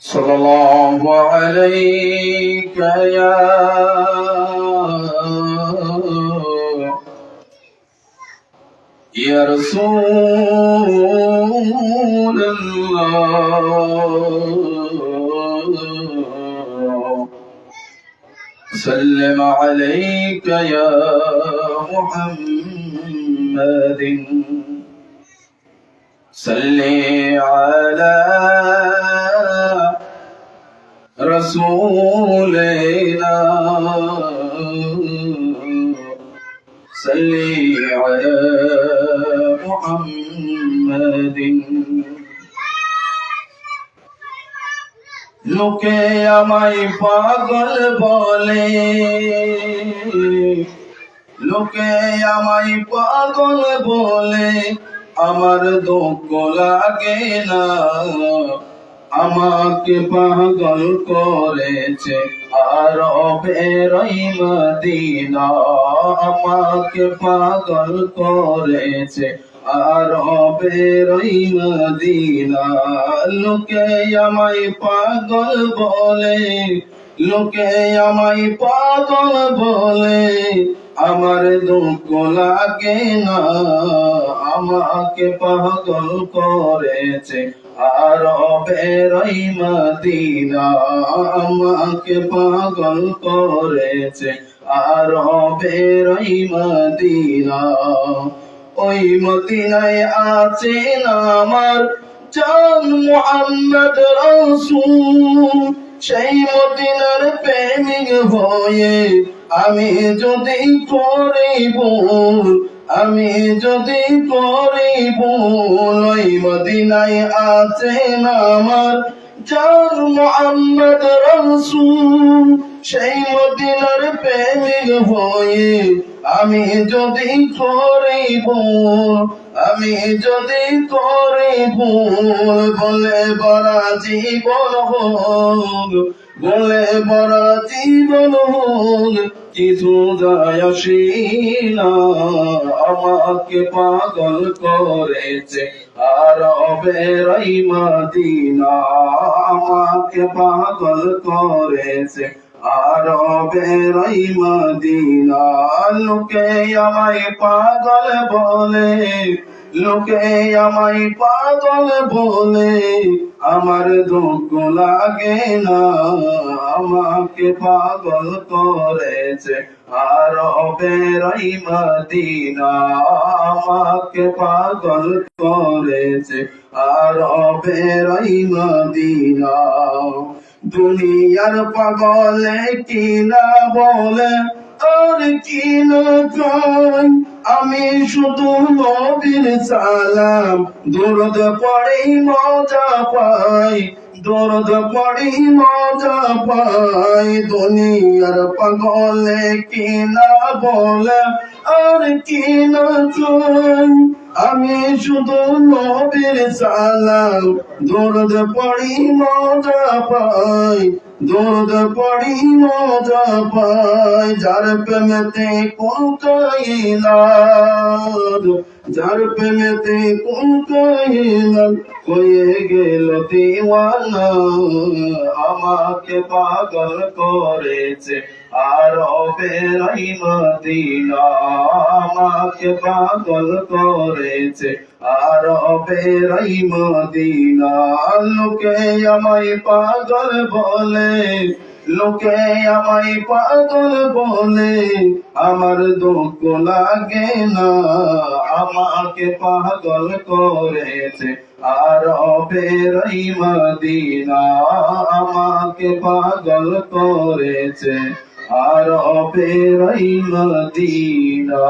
صلى الله عليك يا رسول الله سلم عليك يا محمد صل على رسولنا صل على محمد লোকে আমায় পাগল বলে লোকে আমায় পাগল বলে আমার দুঃখ লাগে না আমাকে পাগল করেছে আরবের মদিনা আমাকে পাগল করেছে আরবের মদিনা লোকে আমায় পাগল বলে লোকে আমায় পাগল বলে আমার দুঃখ লাগে না আমাকে পাগল করেছে আরবের মদিনা আমাকে পাগল করেছে আরবের মদিনা ওই মদিনায় আছেন আমার জান মুহাম্মদ রাসূল সেই মদিনার প্রেমিক হয়ে আমি যদি করি ভুল আমি যদি করি ভুল ওই মদিনায় আছেন আমার জান মুহাম্মদ রাসূল সেই মদিনার প্রেমিক হয়ে আমি যদি করি ভুল আমি যদি করি ভুল বলে বড় জীবন হোক বলে বড় জীবন হোক কিছু যায় আসে না আমাকে পাগল করেছে আরবের মদিনা আমাকে পাগল করেছে আরবের মদিনা লোকে আমায় পাগল বলে লোকে আমায় পাগল বলে আমার দুঃখ লাগে না আমাকে পাগল করেছে আরবের মদিনা আমাকে পাগল করেছে আরবের মদিনা দুনিয়ার পাগলে কিনা বলে আর কিনা কয় আমি শুধু নবীর সালাম দরুদ পড়ি মজা পাই দরুদ পড়ি মজা পাই দুনিয়ার পাগলে কিনা বলে আর কিনা কয় আমি শুধু নবীর সালাম দরুদ পড়ি মজা পাই দরুদ পড়ি মজা পাই যার প্রেমেতে কোন কায়নাত যার প্রেমেতে কোন কায়নাত হয়ে গেল দিওয়ানা আমাকে পাগল করেছে আরবের মদিনা আমাকে পাগল করেছে আরবের মদিনা লোকে আমায় পাগল বলে লোকে আমায় পাগল বলে আমার দুঃখ লাগে না আমাকে পাগল করেছে আরবের মদিনা আমাকে পাগল করেছে আরবের মদিনা।